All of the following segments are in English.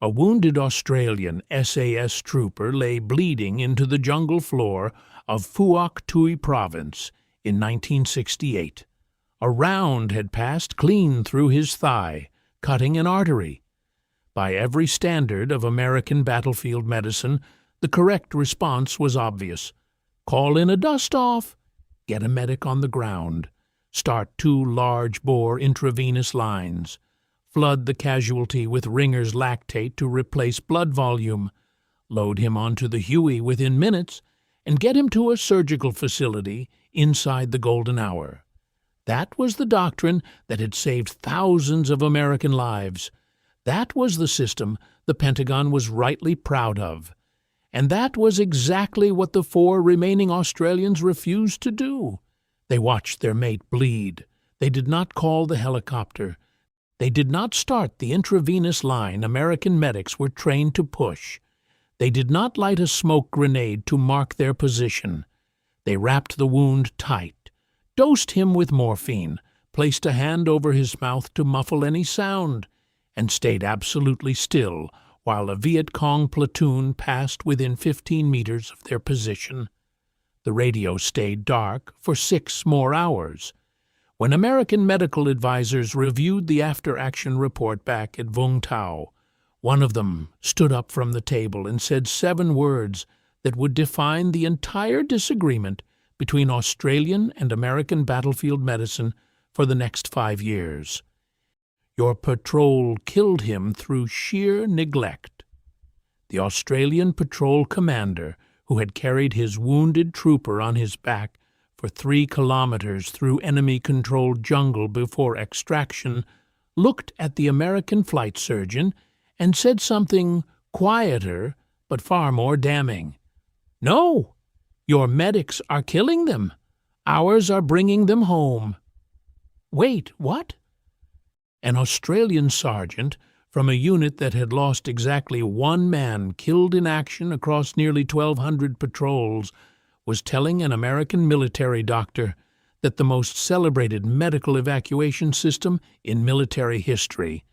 A wounded Australian SAS trooper lay bleeding into the jungle floor of Phuoc Tuy Province in 1968. A round had passed clean through his thigh, cutting an artery. By every standard of American battlefield medicine, the correct response was obvious. Call in a dust-off, get a medic on the ground, start 2 large-bore intravenous lines, flood the casualty with Ringer's lactate to replace blood volume, load him onto the Huey within minutes, and get him to a surgical facility inside the golden hour. That was the doctrine that had saved thousands of American lives. That was the system the Pentagon was rightly proud of. And that was exactly what the 4 remaining Australians refused to do. They watched their mate bleed. They did not call the helicopter. They did not start the intravenous line American medics were trained to push. They did not light a smoke grenade to mark their position. They wrapped the wound tight, dosed him with morphine, placed a hand over his mouth to muffle any sound, and stayed absolutely still while a Viet Cong platoon passed within 15 meters of their position. The radio stayed dark for 6 more hours. When American medical advisors reviewed the after-action report back at Vung Tau, one of them stood up from the table and said 7 words that would define the entire disagreement between Australian and American battlefield medicine for the next 5 years. Your patrol killed him through sheer neglect. The Australian patrol commander, who had carried his wounded trooper on his back for 3 kilometers through enemy-controlled jungle before extraction, looked at the American flight surgeon and said something quieter but far more damning. "No, your medics are killing them. Ours are bringing them home." "Wait, what?" An Australian sergeant from a unit that had lost exactly 1 man killed in action across nearly 1,200 patrols was telling an American military doctor that the most celebrated medical evacuation system in military history,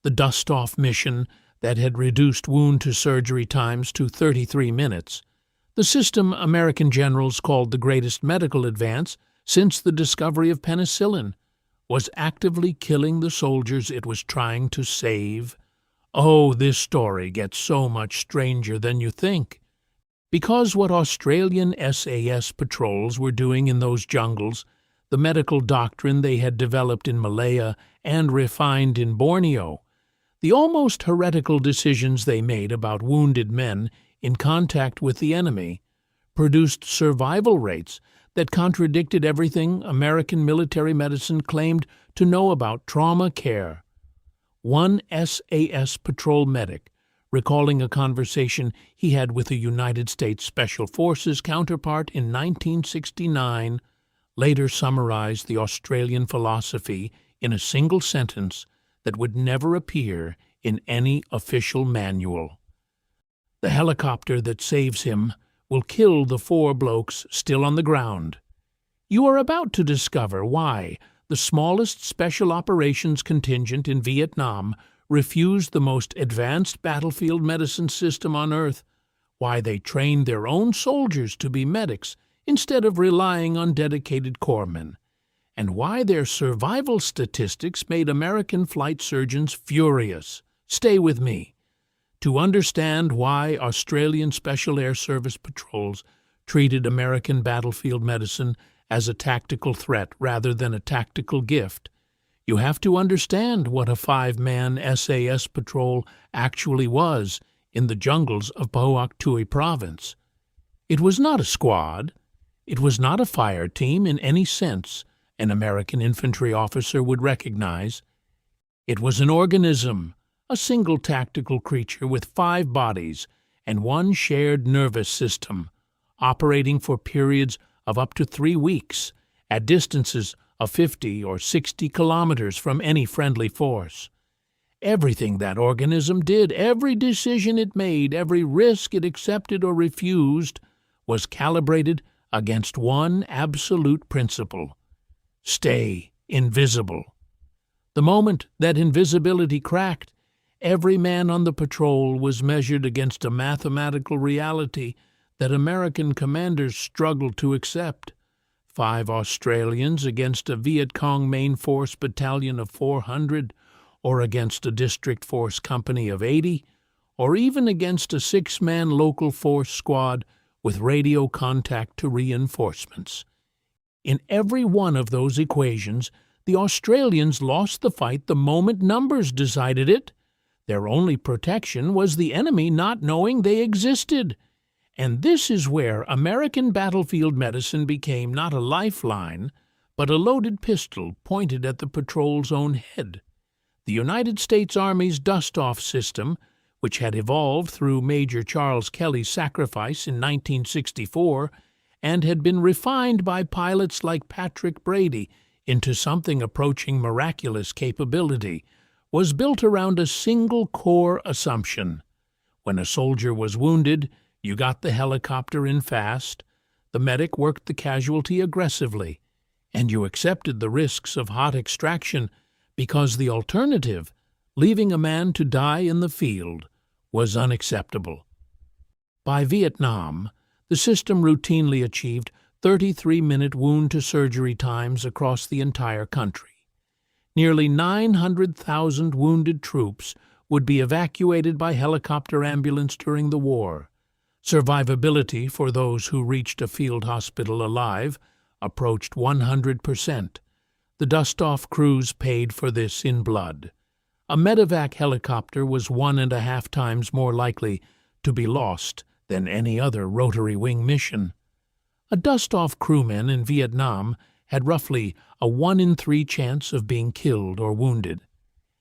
the dust-off mission that had reduced wound-to-surgery times to 33 minutes, the system American generals called the greatest medical advance since the discovery of penicillin, was actively killing the soldiers it was trying to save. Oh, this story gets so much stranger than you think. Because what Australian SAS patrols were doing in those jungles, the medical doctrine they had developed in Malaya and refined in Borneo, the almost heretical decisions they made about wounded men in contact with the enemy, produced survival rates that contradicted everything American military medicine claimed to know about trauma care. One SAS patrol medic, recalling a conversation he had with a United States Special Forces counterpart in 1969, later summarized the Australian philosophy in a single sentence that would never appear in any official manual. The helicopter that saves him will kill the 4 blokes still on the ground. You are about to discover why the smallest special operations contingent in Vietnam refused the most advanced battlefield medicine system on Earth, why they trained their own soldiers to be medics instead of relying on dedicated corpsmen, and why their survival statistics made American flight surgeons furious. Stay with me. To understand why Australian Special Air Service patrols treated American battlefield medicine as a tactical threat rather than a tactical gift, you have to understand what a 5-man SAS patrol actually was in the jungles of Phuoc Tuy Province. It was not a squad. It was not a fire team in any sense an American infantry officer would recognize. It was an organism, a single tactical creature with 5 bodies and 1 shared nervous system, operating for periods of up to 3 weeks at distances of 50 or 60 kilometers from any friendly force. Everything that organism did, every decision it made, every risk it accepted or refused, was calibrated against one absolute principle: stay invisible. The moment that invisibility cracked, every man on the patrol was measured against a mathematical reality that American commanders struggled to accept. 5 Australians against a Viet Cong main force battalion of 400, or against a district force company of 80, or even against a 6-man local force squad with radio contact to reinforcements. In every one of those equations, the Australians lost the fight the moment numbers decided it. Their only protection was the enemy not knowing they existed. And this is where American battlefield medicine became not a lifeline, but a loaded pistol pointed at the patrol's own head. The United States Army's dust-off system, which had evolved through Major Charles Kelly's sacrifice in 1964 and had been refined by pilots like Patrick Brady into something approaching miraculous capability, was built around a single core assumption. When a soldier was wounded, you got the helicopter in fast, the medic worked the casualty aggressively, and you accepted the risks of hot extraction because the alternative, leaving a man to die in the field, was unacceptable. By Vietnam, the system routinely achieved 33-minute wound-to-surgery times across the entire country. Nearly 900,000 wounded troops would be evacuated by helicopter ambulance during the war. Survivability for those who reached a field hospital alive approached 100%. The dust-off crews paid for this in blood. A medevac helicopter was 1.5 times more likely to be lost than any other rotary wing mission. A dust-off crewman in Vietnam had roughly a 1 in 3 chance of being killed or wounded.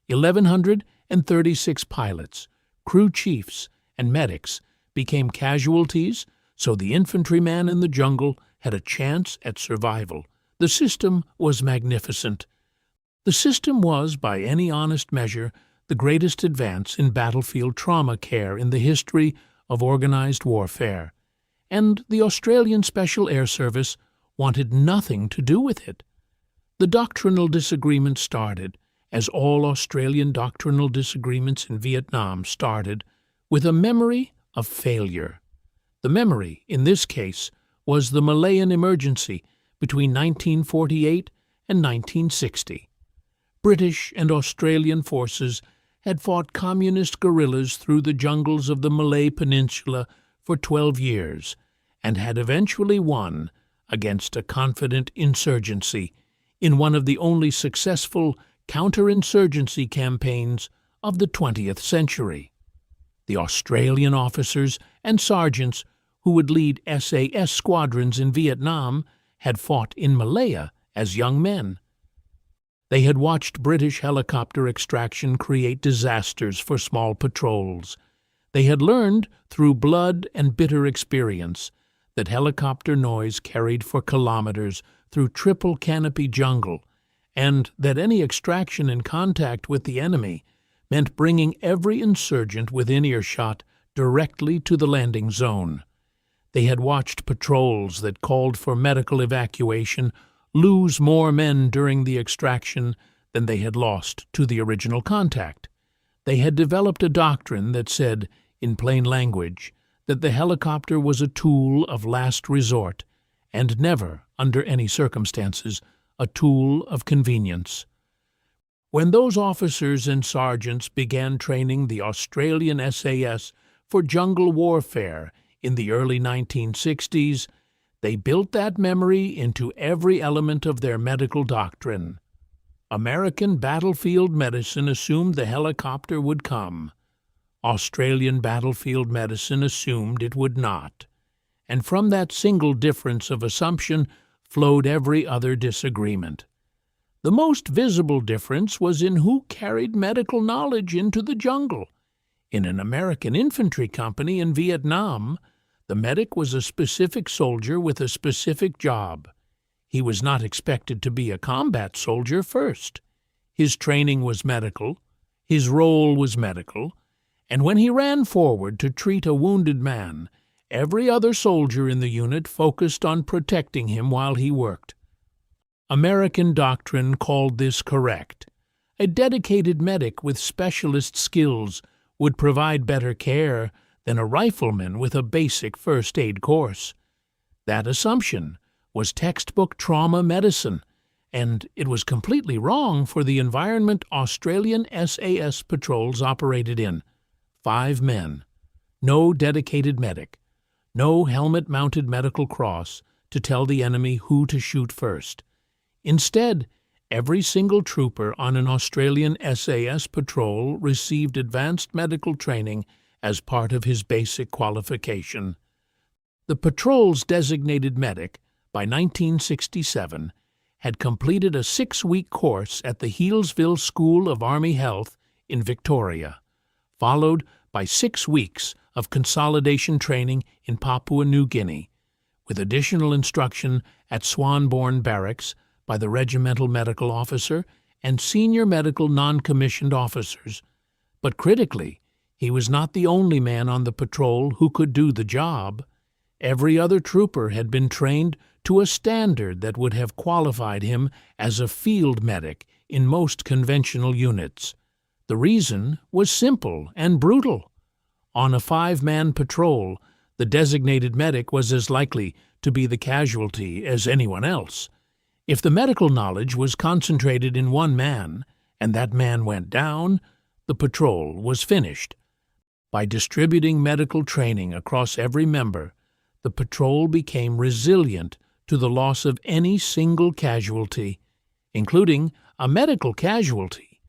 1,136 pilots, crew chiefs, and medics became casualties, so the infantryman in the jungle had a chance at survival. The system was magnificent. The system was, by any honest measure, the greatest advance in battlefield trauma care in the history of organized warfare, and the Australian Special Air Service wanted nothing to do with it. The doctrinal disagreement started, as all Australian doctrinal disagreements in Vietnam started, with a memory of failure. The memory, in this case, was the Malayan emergency between 1948 and 1960. British and Australian forces had fought communist guerrillas through the jungles of the Malay Peninsula for 12 years and had eventually won against a confident insurgency in one of the only successful counterinsurgency campaigns of the 20th century. The Australian officers and sergeants who would lead SAS squadrons in Vietnam had fought in Malaya as young men. They had watched British helicopter extraction create disasters for small patrols. They had learned through blood and bitter experience that helicopter noise carried for kilometers through triple canopy jungle, and that any extraction in contact with the enemy meant bringing every insurgent within earshot directly to the landing zone. They had watched patrols that called for medical evacuation lose more men during the extraction than they had lost to the original contact. They had developed a doctrine that said, in plain language, that the helicopter was a tool of last resort and never, under any circumstances, a tool of convenience. When those officers and sergeants began training the Australian SAS for jungle warfare in the early 1960s, they built that memory into every element of their medical doctrine. American battlefield medicine assumed the helicopter would come. Australian battlefield medicine assumed it would not. And from that single difference of assumption flowed every other disagreement. The most visible difference was in who carried medical knowledge into the jungle. In an American infantry company in Vietnam, the medic was a specific soldier with a specific job. He was not expected to be a combat soldier first. His training was medical, his role was medical, and when he ran forward to treat a wounded man, every other soldier in the unit focused on protecting him while he worked. American doctrine called this correct. a dedicated medic with specialist skills would provide better care than a rifleman with a basic first aid course. That assumption was textbook trauma medicine, and it was completely wrong for the environment Australian SAS patrols operated in. 5 men, no dedicated medic, no helmet-mounted medical cross to tell the enemy who to shoot first. Instead, every single trooper on an Australian SAS patrol received advanced medical training as part of his basic qualification. The patrol's designated medic, by 1967, had completed a 6-week course at the Healesville School of Army Health in Victoria, followed by 6 weeks of consolidation training in Papua New Guinea, with additional instruction at Swanbourne Barracks by the regimental medical officer and senior medical non-commissioned officers. But critically, he was not the only man on the patrol who could do the job. Every other trooper had been trained to a standard that would have qualified him as a field medic in most conventional units. The reason was simple and brutal. On a 5-man patrol, the designated medic was as likely to be the casualty as anyone else. If the medical knowledge was concentrated in one man, and that man went down, the patrol was finished. By distributing medical training across every member, the patrol became resilient to the loss of any single casualty, including a medical casualty.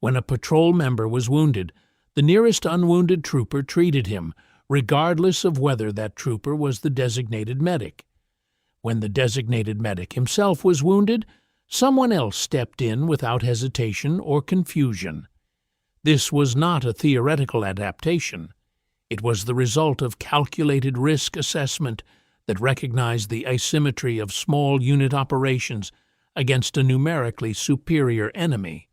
When a patrol member was wounded, the nearest unwounded trooper treated him, regardless of whether that trooper was the designated medic. When the designated medic himself was wounded, someone else stepped in without hesitation or confusion. This was not a theoretical adaptation. It was the result of calculated risk assessment that recognized the asymmetry of small unit operations against a numerically superior enemy.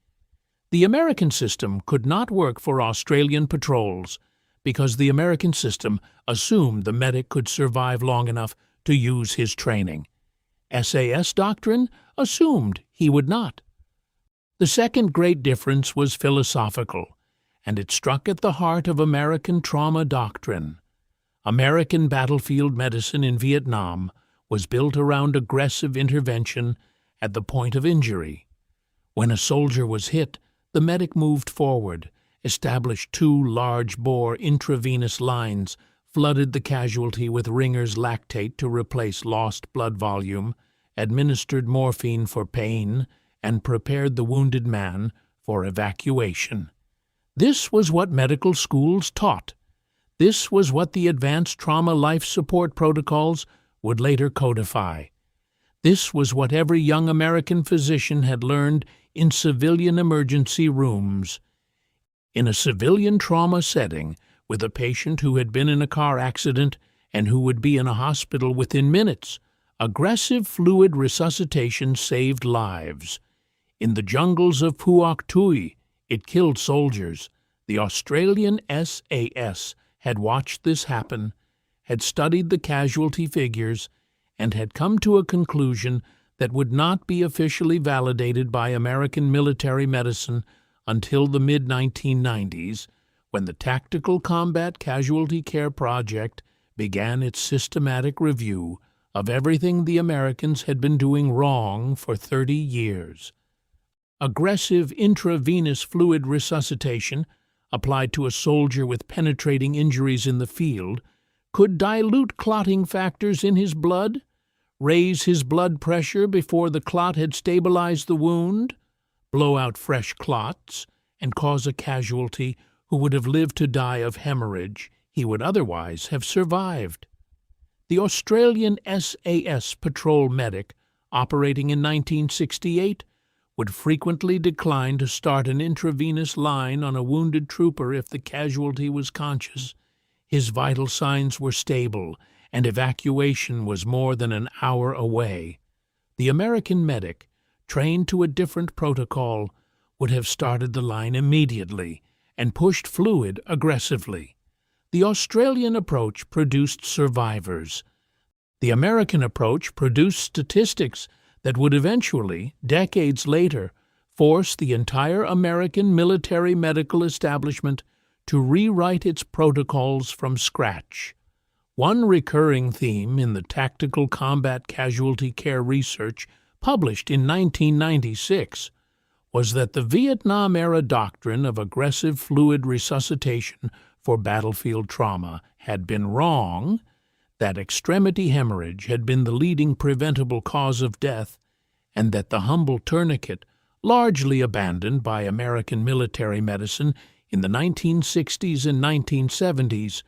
The American system could not work for Australian patrols because the American system assumed the medic could survive long enough to use his training. SAS doctrine assumed he would not. The second great difference was philosophical, and it struck at the heart of American trauma doctrine. American battlefield medicine in Vietnam was built around aggressive intervention at the point of injury. When a soldier was hit, the medic moved forward, established 2 large-bore intravenous lines, flooded the casualty with Ringer's lactate to replace lost blood volume, administered morphine for pain, and prepared the wounded man for evacuation. This was what medical schools taught. This was what the advanced trauma life support protocols would later codify. This was what every young American physician had learned in civilian emergency rooms. In a civilian trauma setting, with a patient who had been in a car accident and who would be in a hospital within minutes, aggressive fluid resuscitation saved lives. In the jungles of Puak Tui, it killed soldiers. The Australian SAS had watched this happen, had studied the casualty figures, and had come to a conclusion that would not be officially validated by American military medicine until the mid-1990s, when the Tactical Combat Casualty Care Project began its systematic review of everything the Americans had been doing wrong for 30 years. Aggressive intravenous fluid resuscitation, applied to a soldier with penetrating injuries in the field, could dilute clotting factors in his blood, raise his blood pressure before the clot had stabilized the wound, blow out fresh clots, and cause a casualty who would have lived to die of hemorrhage he would otherwise have survived. The Australian SAS patrol medic, operating in 1968, would frequently decline to start an intravenous line on a wounded trooper if the casualty was conscious, his vital signs were stable, and evacuation was more than an hour away. The American medic, trained to a different protocol, would have started the line immediately and pushed fluid aggressively. The Australian approach produced survivors. The American approach produced statistics that would eventually, decades later, force the entire American military medical establishment to rewrite its protocols from scratch. One recurring theme in the tactical combat casualty care research published in 1996 was that the Vietnam-era doctrine of aggressive fluid resuscitation for battlefield trauma had been wrong, that extremity hemorrhage had been the leading preventable cause of death, and that the humble tourniquet, largely abandoned by American military medicine in the 1960s and 1970s,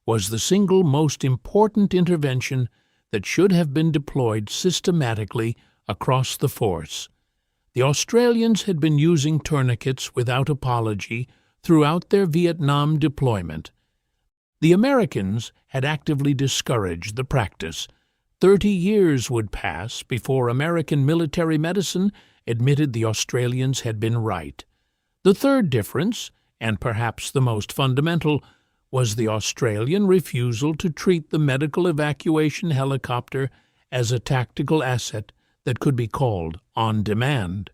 was the single most important intervention that should have been deployed systematically across the force. The Australians had been using tourniquets without apology throughout their Vietnam deployment. The Americans had actively discouraged the practice. 30 years would pass before American military medicine admitted the Australians had been right. The third difference, and perhaps the most fundamental, was the Australian refusal to treat the medical evacuation helicopter as a tactical asset that could be called on demand.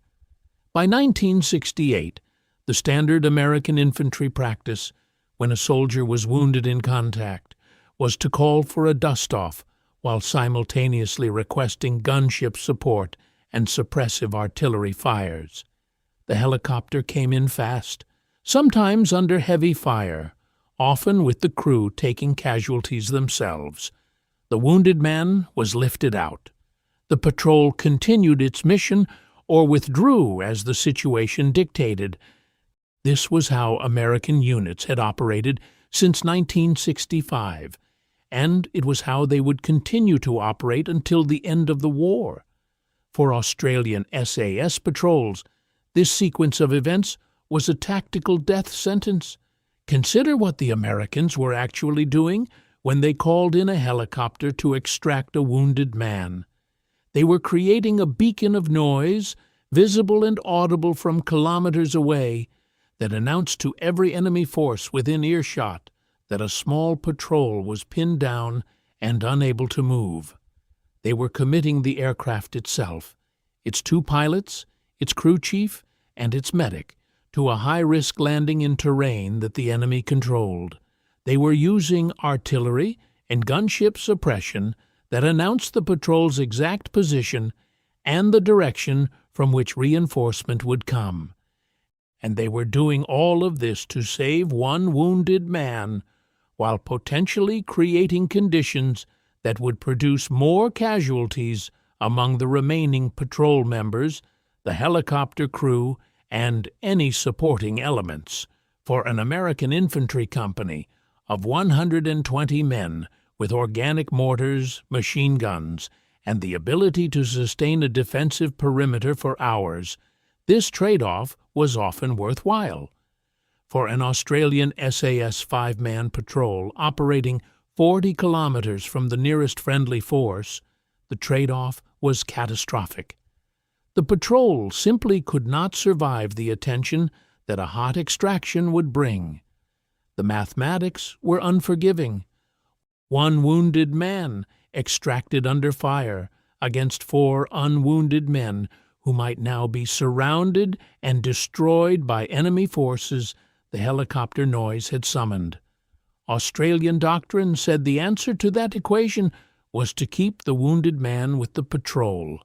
By 1968, the standard American infantry practice, when a soldier was wounded in contact, was to call for a dust-off while simultaneously requesting gunship support and suppressive artillery fires. The helicopter came in fast, sometimes under heavy fire, often with the crew taking casualties themselves. The wounded man was lifted out. The patrol continued its mission or withdrew as the situation dictated. This was how American units had operated since 1965, and it was how they would continue to operate until the end of the war. For Australian SAS patrols, this sequence of events was a tactical death sentence. Consider what the Americans were actually doing when they called in a helicopter to extract a wounded man. They were creating a beacon of noise, visible and audible from kilometers away, that announced to every enemy force within earshot that a small patrol was pinned down and unable to move. They were committing the aircraft itself, its 2 pilots, its crew chief, and its medic, to a high-risk landing in terrain that the enemy controlled. They were using artillery and gunship suppression that announced the patrol's exact position and the direction from which reinforcement would come. And they were doing all of this to save one wounded man, while potentially creating conditions that would produce more casualties among the remaining patrol members, the helicopter crew, and any supporting elements. For an American infantry company of 120 men with organic mortars, machine guns, and the ability to sustain a defensive perimeter for hours, this trade-off was often worthwhile. For an Australian SAS 5-man patrol operating 40 kilometers from the nearest friendly force, the trade-off was catastrophic. The patrol simply could not survive the attention that a hot extraction would bring. The mathematics were unforgiving. One wounded man extracted under fire against 4 unwounded men who might now be surrounded and destroyed by enemy forces the helicopter noise had summoned. Australian doctrine said the answer to that equation was to keep the wounded man with the patrol,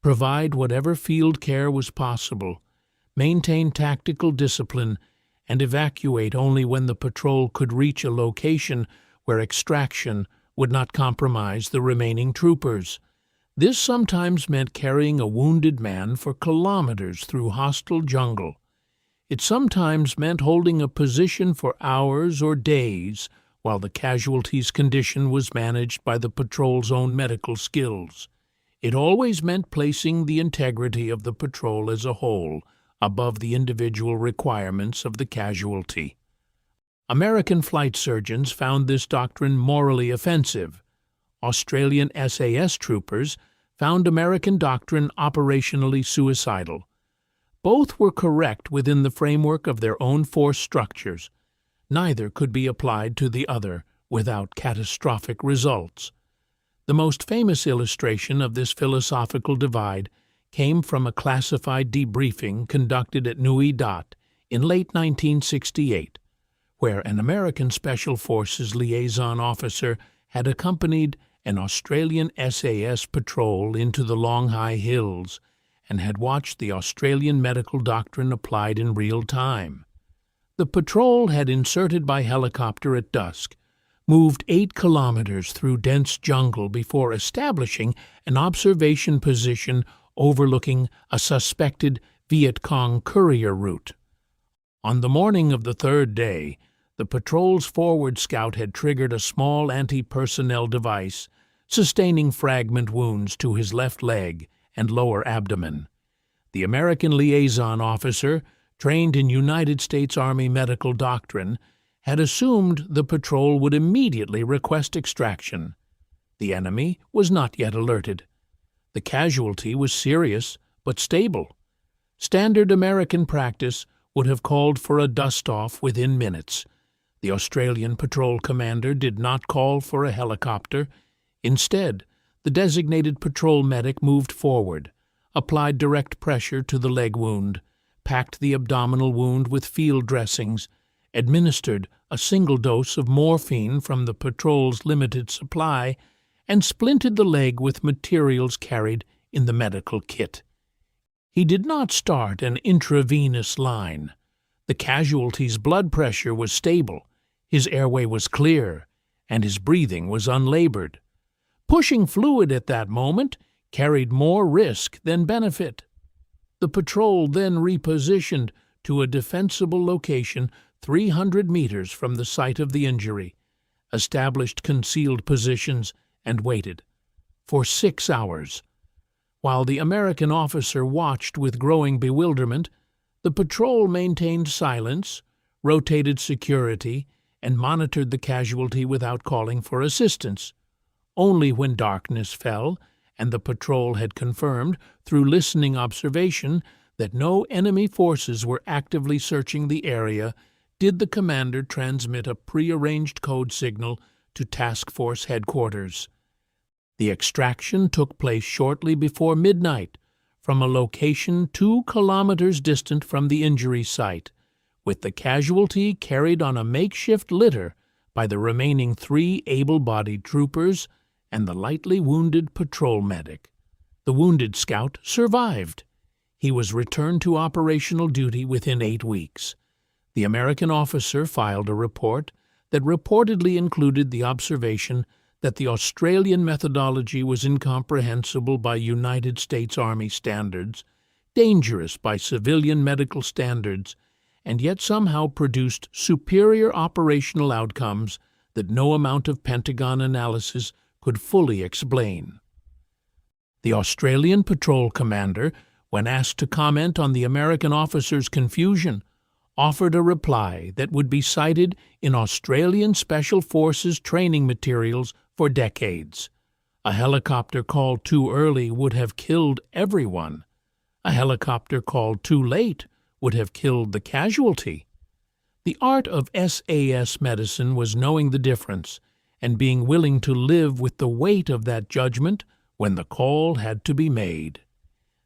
provide whatever field care was possible, maintain tactical discipline, and evacuate only when the patrol could reach a location where extraction would not compromise the remaining troopers. This sometimes meant carrying a wounded man for kilometers through hostile jungle. It sometimes meant holding a position for hours or days while the casualty's condition was managed by the patrol's own medical skills. It always meant placing the integrity of the patrol as a whole above the individual requirements of the casualty. American flight surgeons found this doctrine morally offensive. Australian SAS troopers found American doctrine operationally suicidal. Both were correct within the framework of their own force structures. Neither could be applied to the other without catastrophic results. The most famous illustration of this philosophical divide came from a classified debriefing conducted at Nui Dat in late 1968, where an American Special Forces liaison officer had accompanied an Australian SAS patrol into the Long High Hills and had watched the Australian medical doctrine applied in real time. The patrol had inserted by helicopter at dusk, moved 8 kilometers through dense jungle before establishing an observation position overlooking a suspected Viet Cong courier route. On the morning of the 3rd day, the patrol's forward scout had triggered a small anti-personnel device, sustaining fragment wounds to his left leg and lower abdomen. The American liaison officer, trained in United States Army medical doctrine, had assumed the patrol would immediately request extraction. The enemy was not yet alerted. The casualty was serious but stable. Standard American practice would have called for a dust-off within minutes. The Australian patrol commander did not call for a helicopter. Instead, the designated patrol medic moved forward, applied direct pressure to the leg wound, packed the abdominal wound with field dressings, administered a single dose of morphine from the patrol's limited supply, and splinted the leg with materials carried in the medical kit. He did not start an intravenous line. The casualty's blood pressure was stable, his airway was clear, and his breathing was unlabored. Pushing fluid at that moment carried more risk than benefit. The patrol then repositioned to a defensible location 300 meters from the site of the injury, established concealed positions, and waited for 6 hours. While the American officer watched with growing bewilderment, the patrol maintained silence, rotated security, and monitored the casualty without calling for assistance. Only when darkness fell, and the patrol had confirmed through listening observation that no enemy forces were actively searching the area, did the commander transmit a prearranged code signal to Task Force headquarters. The extraction took place shortly before midnight from a location 2 kilometers distant from the injury site, with the casualty carried on a makeshift litter by the remaining 3 able-bodied troopers and the lightly wounded patrol medic. The wounded scout survived. He was returned to operational duty within 8 weeks. The American officer filed a report that reportedly included the observation that the Australian methodology was incomprehensible by United States Army standards, dangerous by civilian medical standards, and yet somehow produced superior operational outcomes that no amount of Pentagon analysis could fully explain. The Australian patrol commander, when asked to comment on the American officer's confusion, offered a reply that would be cited in Australian Special Forces training materials for decades. A helicopter called too early would have killed everyone. A helicopter called too late would have killed the casualty. The art of SAS medicine was knowing the difference and being willing to live with the weight of that judgment when the call had to be made.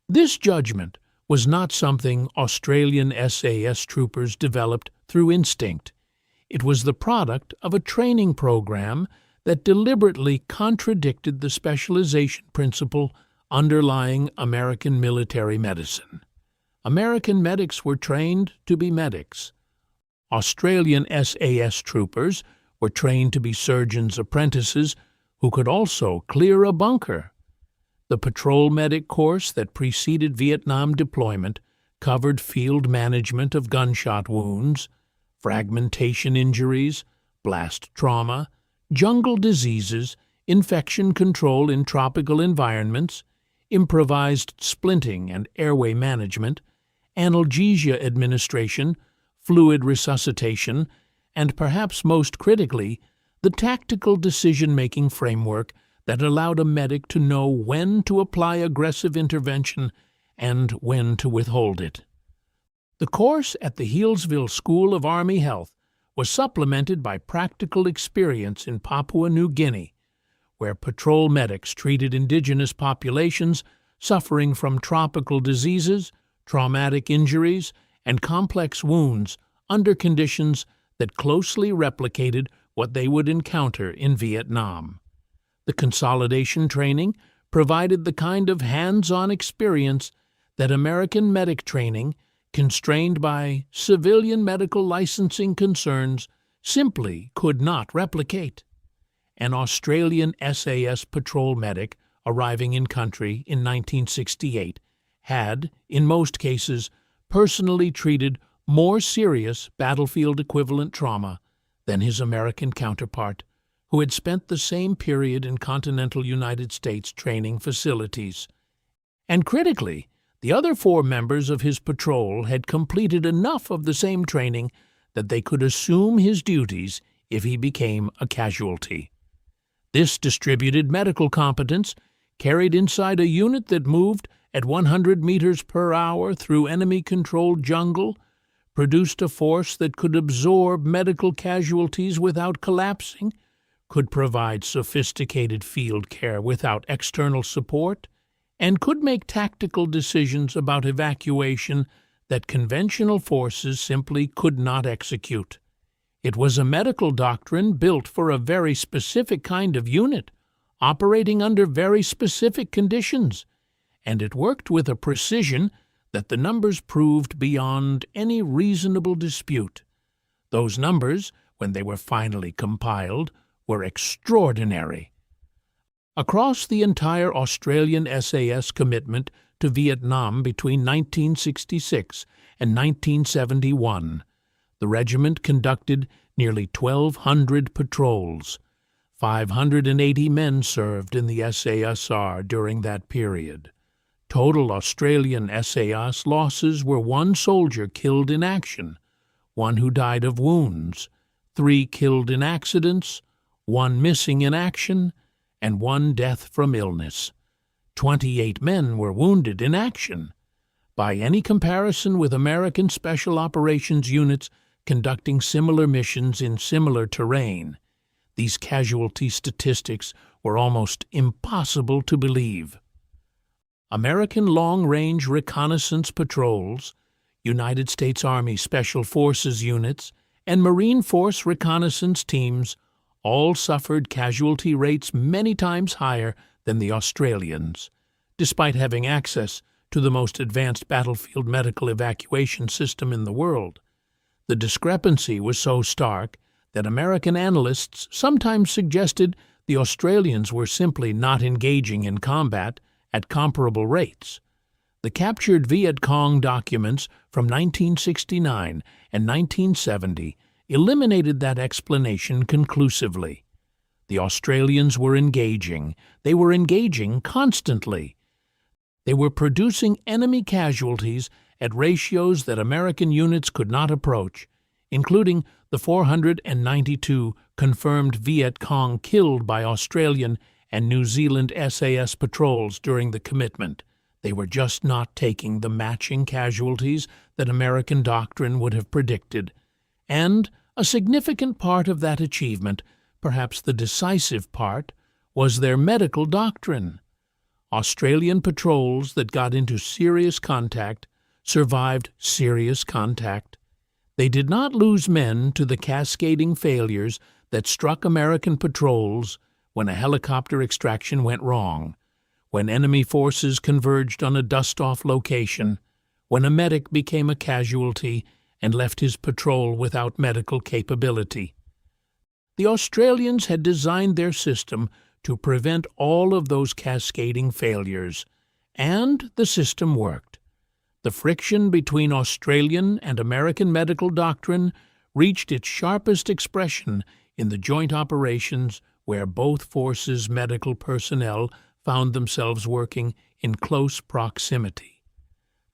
This judgment was not something Australian SAS troopers developed through instinct. It was the product of a training program that deliberately contradicted the specialization principle underlying American military medicine. American medics were trained to be medics. Australian SAS troopers were trained to be surgeons' apprentices who could also clear a bunker. The patrol medic course that preceded Vietnam deployment covered field management of gunshot wounds, fragmentation injuries, blast trauma, jungle diseases, infection control in tropical environments, improvised splinting and airway management, analgesia administration, fluid resuscitation, and perhaps most critically, the tactical decision-making framework that allowed a medic to know when to apply aggressive intervention and when to withhold it. The course at the Healesville School of Army Health was supplemented by practical experience in Papua New Guinea, where patrol medics treated indigenous populations suffering from tropical diseases, traumatic injuries, and complex wounds under conditions that closely replicated what they would encounter in Vietnam. The consolidation training provided the kind of hands-on experience that American medic training, constrained by civilian medical licensing concerns, simply could not replicate. An Australian SAS patrol medic arriving in country in 1968 had, in most cases, personally treated more serious battlefield-equivalent trauma than his American counterpart, who had spent the same period in continental United States training facilities. And critically, the other 4 members of his patrol had completed enough of the same training that they could assume his duties if he became a casualty. This distributed medical competence, carried inside a unit that moved at 100 meters per hour through enemy-controlled jungle, produced a force that could absorb medical casualties without collapsing, could provide sophisticated field care without external support, and could make tactical decisions about evacuation that conventional forces simply could not execute. It was a medical doctrine built for a very specific kind of unit, operating under very specific conditions, and it worked with a precision that the numbers proved beyond any reasonable dispute. Those numbers, when they were finally compiled, were extraordinary. Across the entire Australian SAS commitment to Vietnam between 1966 and 1971, the regiment conducted nearly 1,200 patrols. 580 men served in the SASR during that period. Total Australian SAS losses were 1 soldier killed in action, 1 who died of wounds, 3 killed in accidents, 1 missing in action, and 1 death from illness. 28 men were wounded in action. By any comparison with American Special Operations units conducting similar missions in similar terrain, these casualty statistics were almost impossible to believe. American long-range reconnaissance patrols, United States Army Special Forces units, and Marine Force reconnaissance teams all suffered casualty rates many times higher than the Australians, despite having access to the most advanced battlefield medical evacuation system in the world. The discrepancy was so stark that American analysts sometimes suggested the Australians were simply not engaging in combat at comparable rates. The captured Viet Cong documents from 1969 and 1970 eliminated that explanation conclusively. The Australians were engaging. They were engaging constantly. They were producing enemy casualties at ratios that American units could not approach, including the 492 confirmed Viet Cong killed by Australian and New Zealand SAS patrols during the commitment. They were just not taking the matching casualties that American doctrine would have predicted. And a significant part of that achievement, perhaps the decisive part, was their medical doctrine. Australian patrols that got into serious contact survived serious contact. They did not lose men to the cascading failures that struck American patrols when a helicopter extraction went wrong, when enemy forces converged on a dust-off location, when a medic became a casualty and left his patrol without medical capability. The Australians had designed their system to prevent all of those cascading failures, and the system worked. The friction between Australian and American medical doctrine reached its sharpest expression in the joint operations where both forces' medical personnel found themselves working in close proximity.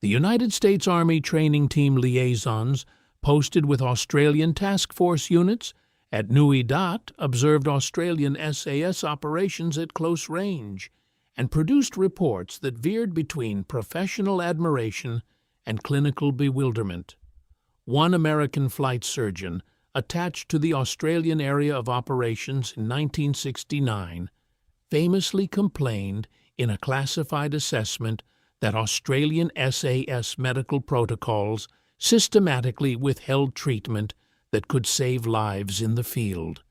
The United States Army Training Team liaisons posted with Australian task force units at Nui Dat observed Australian SAS operations at close range and produced reports that veered between professional admiration and clinical bewilderment. One American flight surgeon attached to the Australian area of operations in 1969 famously complained in a classified assessment that Australian SAS medical protocols systematically withheld treatment that could save lives in the field.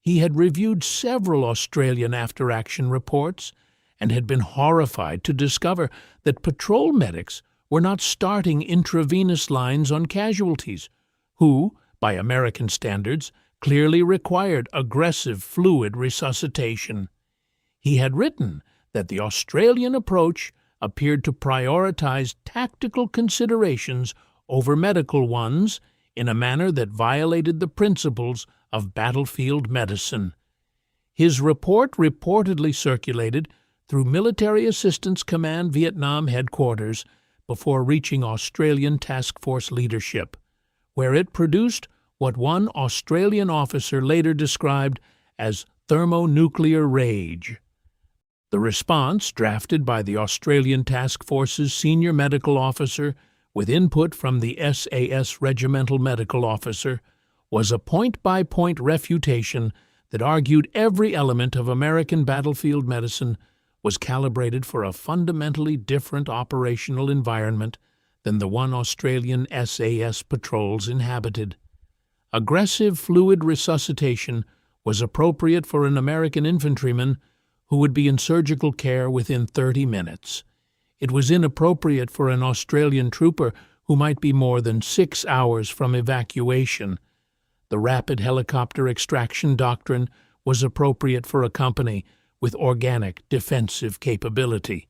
He had reviewed several Australian after-action reports and had been horrified to discover that patrol medics were not starting intravenous lines on casualties, who, by American standards, clearly required aggressive fluid resuscitation. He had written that the Australian approach appeared to prioritize tactical considerations over medical ones in a manner that violated the principles of battlefield medicine. His report reportedly circulated through Military Assistance Command Vietnam headquarters before reaching Australian Task Force leadership, where it produced what one Australian officer later described as thermonuclear rage. The response, drafted by the Australian Task Force's senior medical officer with input from the SAS regimental medical officer, was a point-by-point refutation that argued every element of American battlefield medicine was calibrated for a fundamentally different operational environment than the one Australian SAS patrols inhabited. Aggressive fluid resuscitation was appropriate for an American infantryman who would be in surgical care within 30 minutes. It was inappropriate for an Australian trooper who might be more than 6 hours from evacuation. The rapid helicopter extraction doctrine was appropriate for a company with organic defensive capability.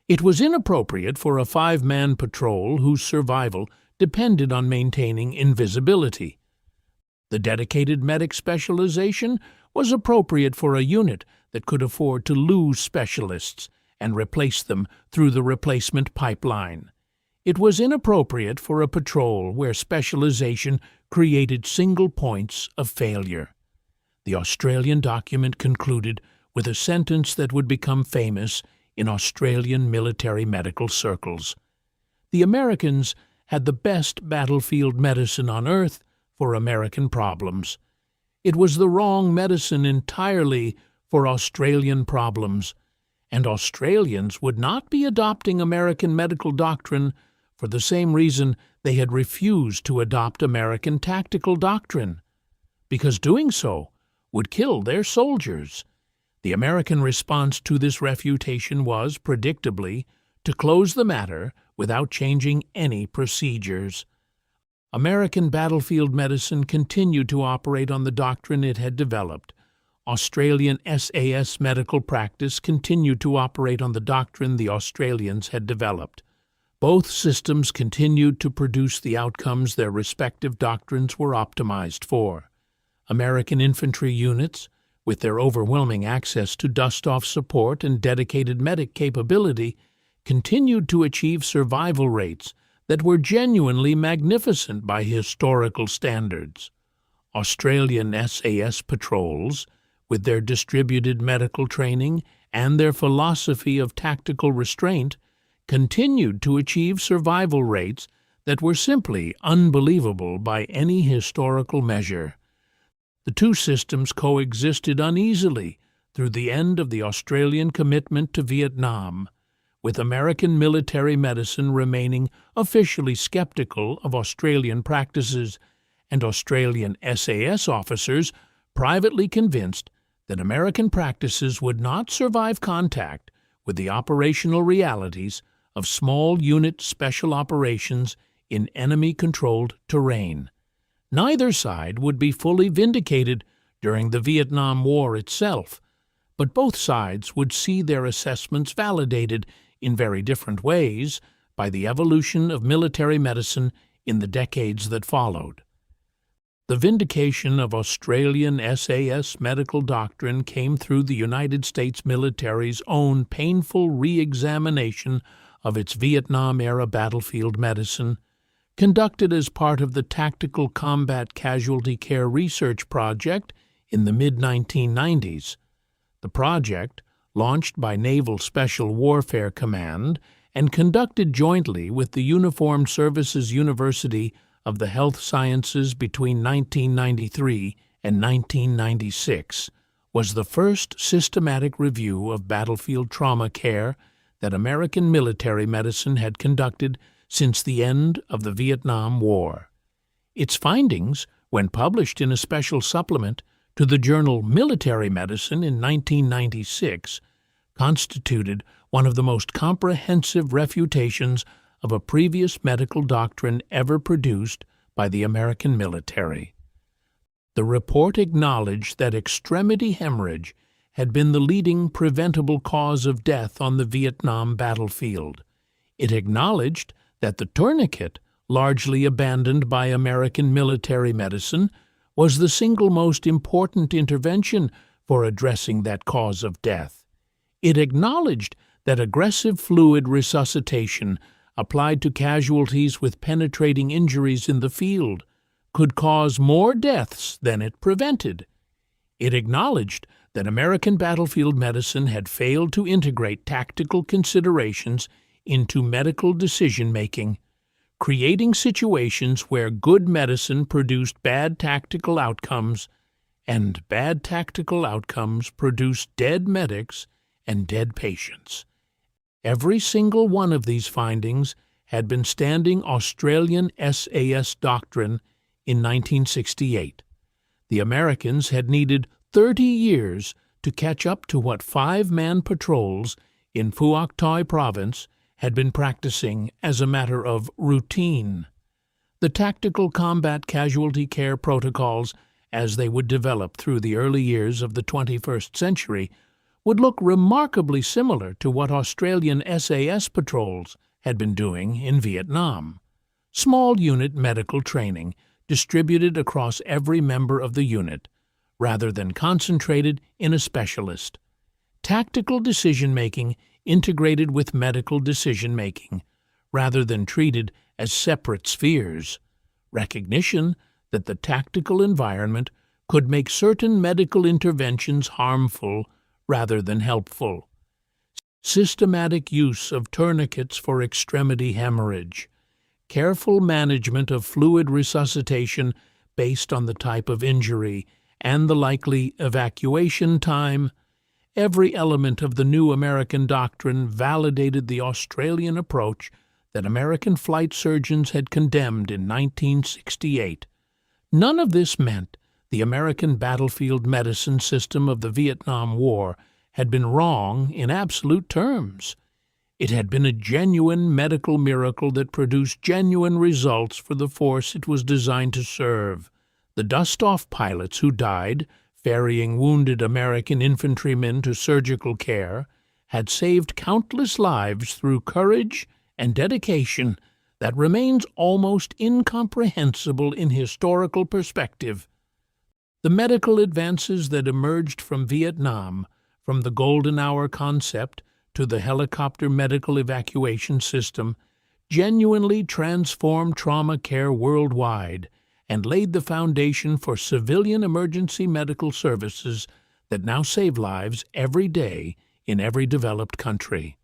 It was inappropriate for a 5-man patrol whose survival depended on maintaining invisibility. The dedicated medic specialization was appropriate for a unit that could afford to lose specialists and replace them through the replacement pipeline. It was inappropriate for a patrol where specialization created single points of failure. The Australian document concluded with a sentence that would become famous in Australian military medical circles. The Americans had the best battlefield medicine on Earth for American problems. It was the wrong medicine entirely for Australian problems, and Australians would not be adopting American medical doctrine for the same reason they had refused to adopt American tactical doctrine, because doing so would kill their soldiers. The American response to this refutation was, predictably, to close the matter without changing any procedures. American battlefield medicine continued to operate on the doctrine it had developed. Australian SAS medical practice continued to operate on the doctrine the Australians had developed. Both systems continued to produce the outcomes their respective doctrines were optimized for. American infantry units, with their overwhelming access to dust-off support and dedicated medic capability, continued to achieve survival rates that were genuinely magnificent by historical standards. Australian SAS patrols, with their distributed medical training and their philosophy of tactical restraint, continued to achieve survival rates that were simply unbelievable by any historical measure. The two systems coexisted uneasily through the end of the Australian commitment to Vietnam, with American military medicine remaining officially skeptical of Australian practices and Australian SAS officers privately convinced that American practices would not survive contact with the operational realities of small unit special operations in enemy-controlled terrain. Neither side would be fully vindicated during the Vietnam War itself, but both sides would see their assessments validated in very different ways by the evolution of military medicine in the decades that followed. The vindication of Australian SAS medical doctrine came through the United States military's own painful re-examination of its Vietnam-era battlefield medicine, conducted as part of the Tactical Combat Casualty Care Research Project in the mid-1990s. The project, launched by Naval Special Warfare Command and conducted jointly with the Uniformed Services University of the Health Sciences between 1993 and 1996, was the first systematic review of battlefield trauma care that American military medicine had conducted since the end of the Vietnam War. Its findings, when published in a special supplement to the journal Military Medicine in 1996, constituted one of the most comprehensive refutations of a previous medical doctrine ever produced by the American military. The report acknowledged that extremity hemorrhage had been the leading preventable cause of death on the Vietnam battlefield. It acknowledged that the tourniquet, largely abandoned by American military medicine, was the single most important intervention for addressing that cause of death. It acknowledged that aggressive fluid resuscitation applied to casualties with penetrating injuries in the field could cause more deaths than it prevented. It acknowledged that American battlefield medicine had failed to integrate tactical considerations into medical decision-making, creating situations where good medicine produced bad tactical outcomes, and bad tactical outcomes produced dead medics and dead patients. Every single one of these findings had been standing Australian SAS doctrine in 1968. The Americans had needed 30 years to catch up to what 5-man patrols in Phuoc Toi province had been practicing as a matter of routine. The tactical combat casualty care protocols, as they would develop through the early years of the 21st century, would look remarkably similar to what Australian SAS patrols had been doing in Vietnam. Small unit medical training distributed across every member of the unit, rather than concentrated in a specialist. Tactical decision-making integrated with medical decision-making, rather than treated as separate spheres. Recognition that the tactical environment could make certain medical interventions harmful rather than helpful. Systematic use of tourniquets for extremity hemorrhage. Careful management of fluid resuscitation based on the type of injury and the likely evacuation time. Every element of the new American doctrine validated the Australian approach that American flight surgeons had condemned in 1968. None of this meant the American battlefield medicine system of the Vietnam War had been wrong in absolute terms. It had been a genuine medical miracle that produced genuine results for the force it was designed to serve. The dust-off pilots who died, ferrying wounded American infantrymen to surgical care, had saved countless lives through courage and dedication that remains almost incomprehensible in historical perspective. The medical advances that emerged from Vietnam, from the Golden Hour concept to the helicopter medical evacuation system, genuinely transformed trauma care worldwide and laid the foundation for civilian emergency medical services that now save lives every day in every developed country.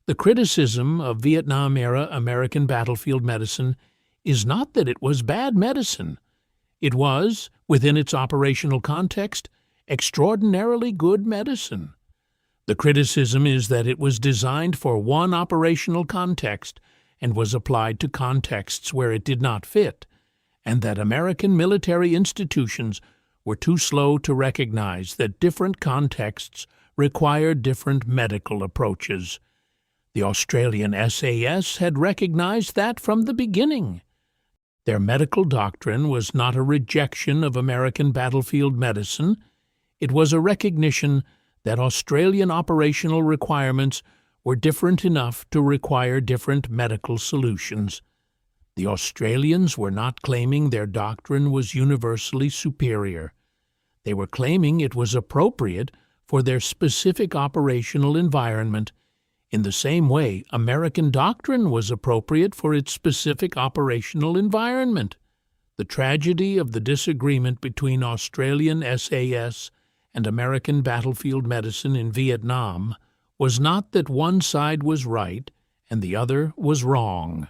The criticism of Vietnam-era American battlefield medicine is not that it was bad medicine. It was, within its operational context, extraordinarily good medicine. The criticism is that it was designed for one operational context and was applied to contexts where it did not fit, and that American military institutions were too slow to recognize that different contexts require different medical approaches. The Australian SAS had recognized that from the beginning. Their medical doctrine was not a rejection of American battlefield medicine. It was a recognition that Australian operational requirements were different enough to require different medical solutions. The Australians were not claiming their doctrine was universally superior. They were claiming it was appropriate for their specific operational environment, in the same way American doctrine was appropriate for its specific operational environment. The tragedy of the disagreement between Australian SAS and American battlefield medicine in Vietnam was not that one side was right and the other was wrong.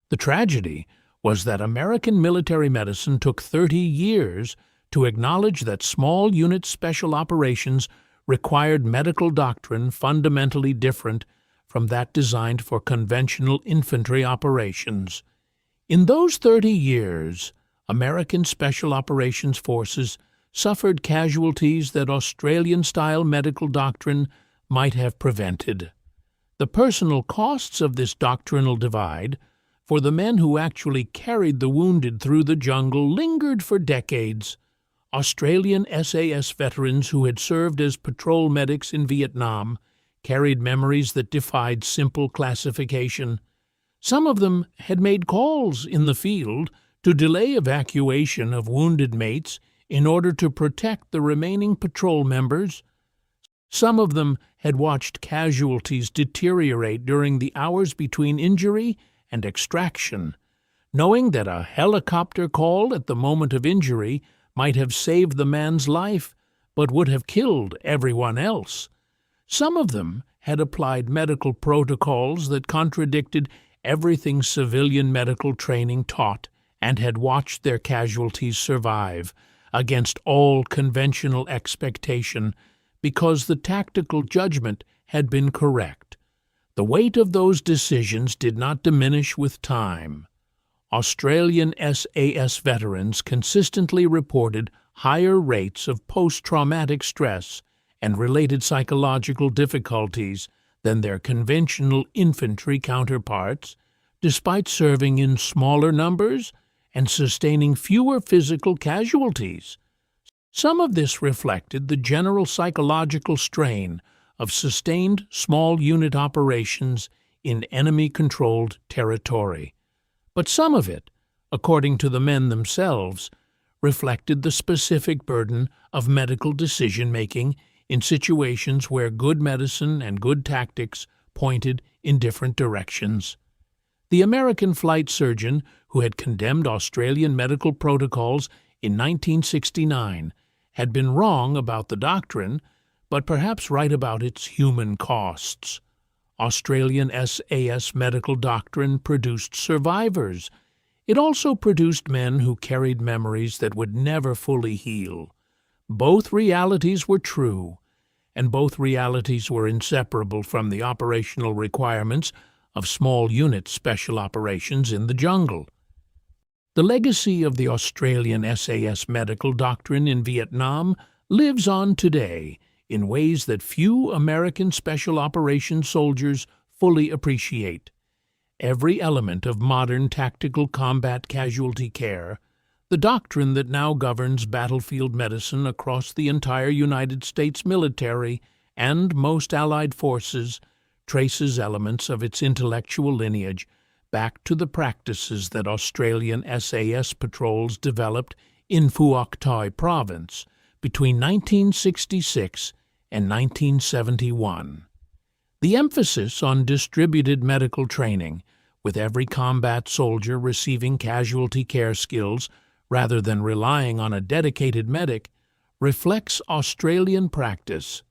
The tragedy was that American military medicine took 30 years to acknowledge that small unit special operations required medical doctrine fundamentally different from that designed for conventional infantry operations. In those 30 years, American Special Operations Forces suffered casualties that Australian-style medical doctrine might have prevented. The personal costs of this doctrinal divide for the men who actually carried the wounded through the jungle lingered for decades. Australian SAS veterans who had served as patrol medics in Vietnam carried memories that defied simple classification. Some of them had made calls in the field to delay evacuation of wounded mates in order to protect the remaining patrol members. Some of them had watched casualties deteriorate during the hours between injury and extraction, knowing that a helicopter call at the moment of injury might have saved the man's life but would have killed everyone else. Some of them had applied medical protocols that contradicted everything civilian medical training taught and had watched their casualties survive against all conventional expectation because the tactical judgment had been correct. The weight of those decisions did not diminish with time. Australian SAS veterans consistently reported higher rates of post-traumatic stress and related psychological difficulties than their conventional infantry counterparts, despite serving in smaller numbers and sustaining fewer physical casualties. Some of this reflected the general psychological strain of sustained small unit operations in enemy-controlled territory. But some of it, according to the men themselves, reflected the specific burden of medical decision-making in situations where good medicine and good tactics pointed in different directions. The American flight surgeon who had condemned Australian medical protocols in 1969 had been wrong about the doctrine, but perhaps right about its human costs. Australian SAS medical doctrine produced survivors. It also produced men who carried memories that would never fully heal. Both realities were true, and both realities were inseparable from the operational requirements of small unit special operations in the jungle. The legacy of the Australian SAS medical doctrine in Vietnam lives on today in ways that few American special operations soldiers fully appreciate. Every element of modern tactical combat casualty care, the doctrine that now governs battlefield medicine across the entire United States military and most Allied forces, traces elements of its intellectual lineage back to the practices that Australian SAS patrols developed in Phuoc Toi Province between 1966 and 1971. The emphasis on distributed medical training, with every combat soldier receiving casualty care skills rather than relying on a dedicated medic, reflects Australian practice.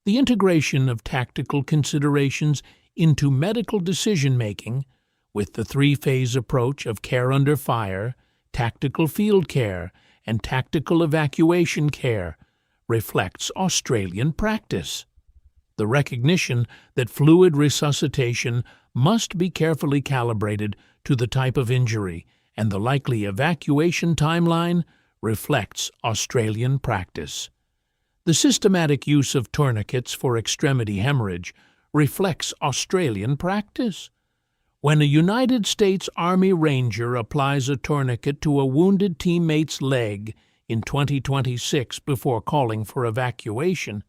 The integration of tactical considerations into medical decision-making, with the three-phase approach of care under fire, tactical field care, and tactical evacuation care, reflects Australian practice. The recognition that fluid resuscitation must be carefully calibrated to the type of injury and the likely evacuation timeline reflects Australian practice. The systematic use of tourniquets for extremity hemorrhage reflects Australian practice. When a United States Army Ranger applies a tourniquet to a wounded teammate's leg in 2026 before calling for evacuation,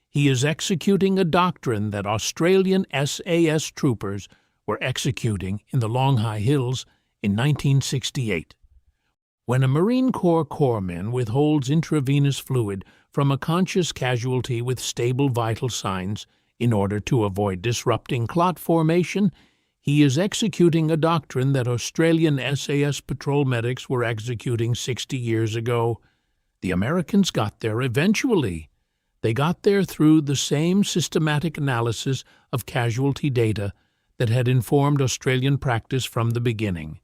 he is executing a doctrine that Australian SAS troopers were executing in the Long High Hills in 1968. When a Marine Corps corpsman withholds intravenous fluid from a conscious casualty with stable vital signs in order to avoid disrupting clot formation, he is executing a doctrine that Australian SAS patrol medics were executing 60 years ago. The Americans got there eventually. They got there through the same systematic analysis of casualty data that had informed Australian practice from the beginning.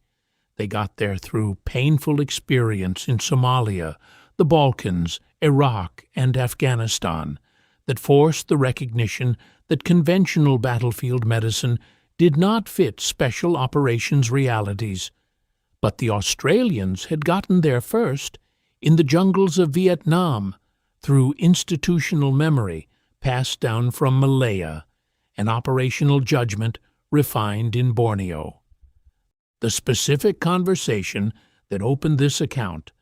They got there through painful experience in Somalia, the Balkans, Iraq, and Afghanistan that forced the recognition that conventional battlefield medicine did not fit special operations realities. But the Australians had gotten there first, in the jungles of Vietnam, through institutional memory passed down from Malaya, and operational judgment refined in Borneo. The specific conversation that opened this account,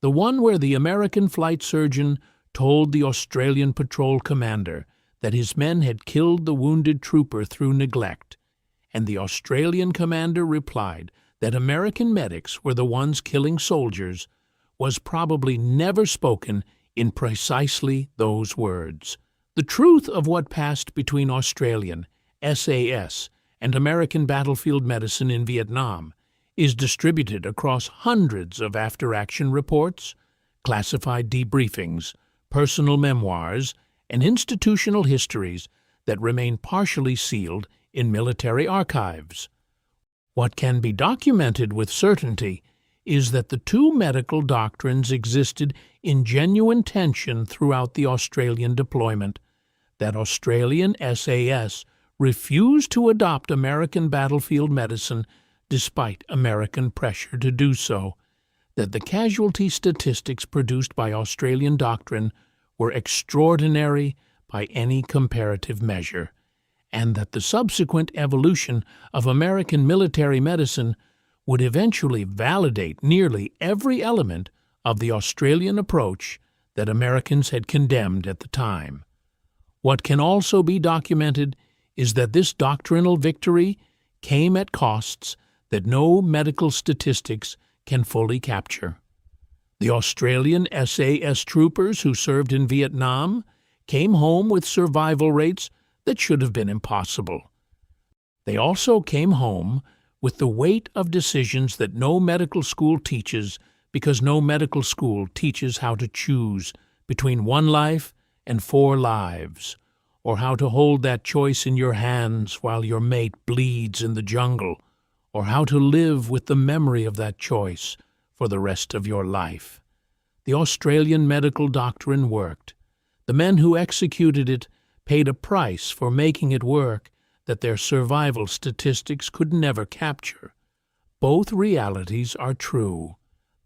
the one where the American flight surgeon told the Australian patrol commander that his men had killed the wounded trooper through neglect, and the Australian commander replied that American medics were the ones killing soldiers, was probably never spoken in precisely those words. The truth of what passed between Australian SAS and American battlefield medicine in Vietnam is distributed across hundreds of after-action reports, classified debriefings, personal memoirs, and institutional histories that remain partially sealed in military archives. What can be documented with certainty is that the two medical doctrines existed in genuine tension throughout the Australian deployment, that Australian SAS refused to adopt American battlefield medicine despite American pressure to do so, that the casualty statistics produced by Australian doctrine were extraordinary by any comparative measure, and that the subsequent evolution of American military medicine would eventually validate nearly every element of the Australian approach that Americans had condemned at the time. What can also be documented is that this doctrinal victory came at costs that no medical statistics can fully capture. The Australian SAS troopers who served in Vietnam came home with survival rates that should have been impossible. They also came home with the weight of decisions that no medical school teaches, because no medical school teaches how to choose between one life and 4 lives, or how to hold that choice in your hands while your mate bleeds in the jungle, or how to live with the memory of that choice for the rest of your life. The Australian medical doctrine worked. The men who executed it paid a price for making it work that their survival statistics could never capture. Both realities are true.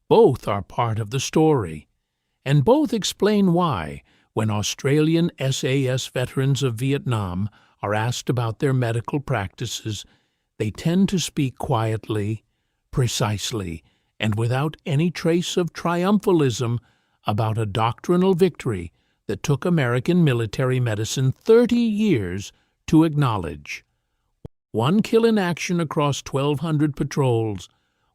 Both are part of the story. And both explain why, when Australian SAS veterans of Vietnam are asked about their medical practices, they tend to speak quietly, precisely, and without any trace of triumphalism about a doctrinal victory that took American military medicine 30 years to acknowledge. 1 kill in action across 1,200 patrols,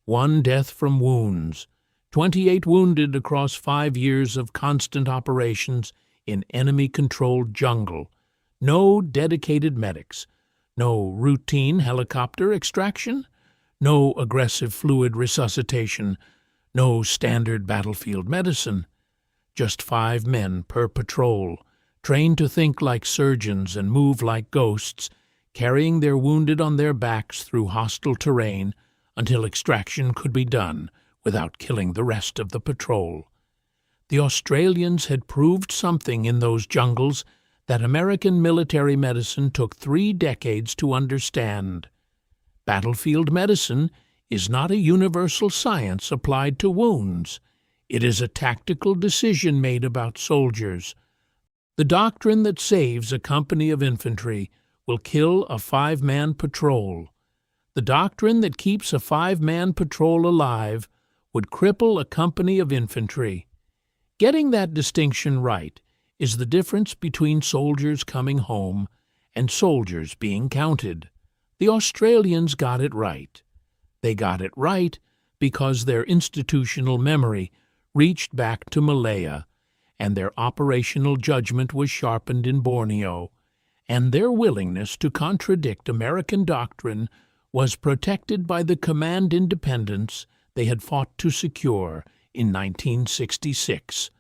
1 death from wounds, 28 wounded across 5 years of constant operations in enemy-controlled jungle, no dedicated medics, no routine helicopter extraction, no aggressive fluid resuscitation, no standard battlefield medicine, just 5 men per patrol, trained to think like surgeons and move like ghosts, carrying their wounded on their backs through hostile terrain until extraction could be done without killing the rest of the patrol. The Australians had proved something in those jungles that American military medicine took 3 decades to understand. Battlefield medicine is not a universal science applied to wounds. It is a tactical decision made about soldiers. The doctrine that saves a company of infantry will kill a 5-man patrol. The doctrine that keeps a 5-man patrol alive would cripple a company of infantry. Getting that distinction right is the difference between soldiers coming home and soldiers being counted. The Australians got it right. They got it right because their institutional memory reached back to Malaya, and their operational judgment was sharpened in Borneo, and their willingness to contradict American doctrine was protected by the command independence they had fought to secure in 1966.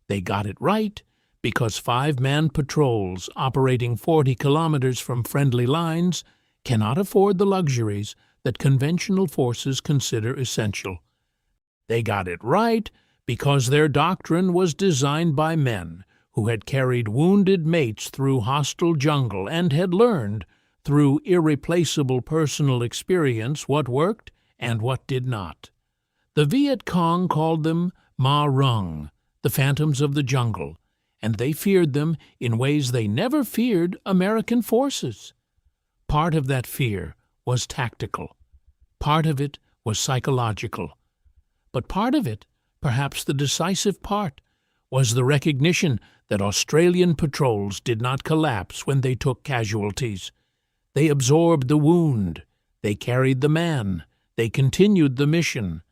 They got it right because 5-man patrols operating 40 kilometers from friendly lines cannot afford the luxuries that conventional forces consider essential. They got it right because their doctrine was designed by men who had carried wounded mates through hostile jungle and had learned, through irreplaceable personal experience, what worked and what did not. The Viet Cong called them Ma Rung, the phantoms of the jungle, and they feared them in ways they never feared American forces. Part of that fear was tactical. Part of it was psychological. But part of it, perhaps the decisive part, was the recognition that Australian patrols did not collapse when they took casualties. They absorbed the wound. They carried the man. They continued the mission.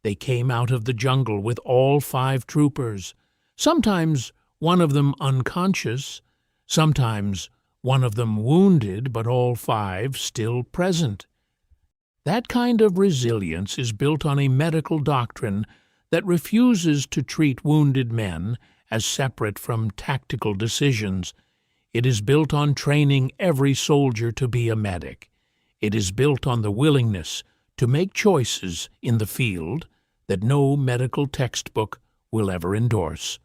They came out of the jungle with all 5 troopers, sometimes one of them unconscious, sometimes one of them wounded, but all 5 still present. That kind of resilience is built on a medical doctrine that refuses to treat wounded men as separate from tactical decisions. It is built on training every soldier to be a medic. It is built on the willingness to make choices in the field that no medical textbook will ever endorse.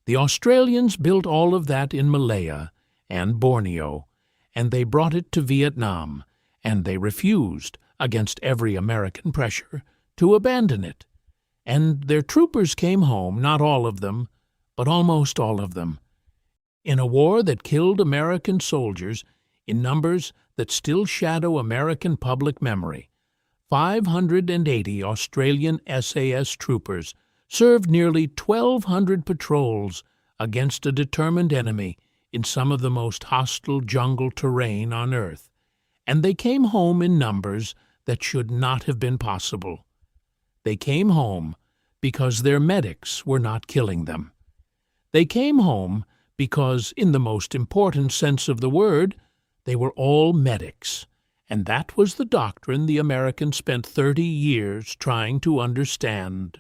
The Australians built all of that in Malaya and Borneo, and they brought it to Vietnam, and they refused, against every American pressure, to abandon it. And their troopers came home, not all of them, but almost all of them. In a war that killed American soldiers in numbers that still shadow American public memory, 580 Australian SAS troopers served nearly 1,200 patrols against a determined enemy in some of the most hostile jungle terrain on Earth, and they came home in numbers that should not have been possible. They came home because their medics were not killing them. They came home because, in the most important sense of the word, they were all medics, and that was the doctrine the Americans spent 30 years trying to understand.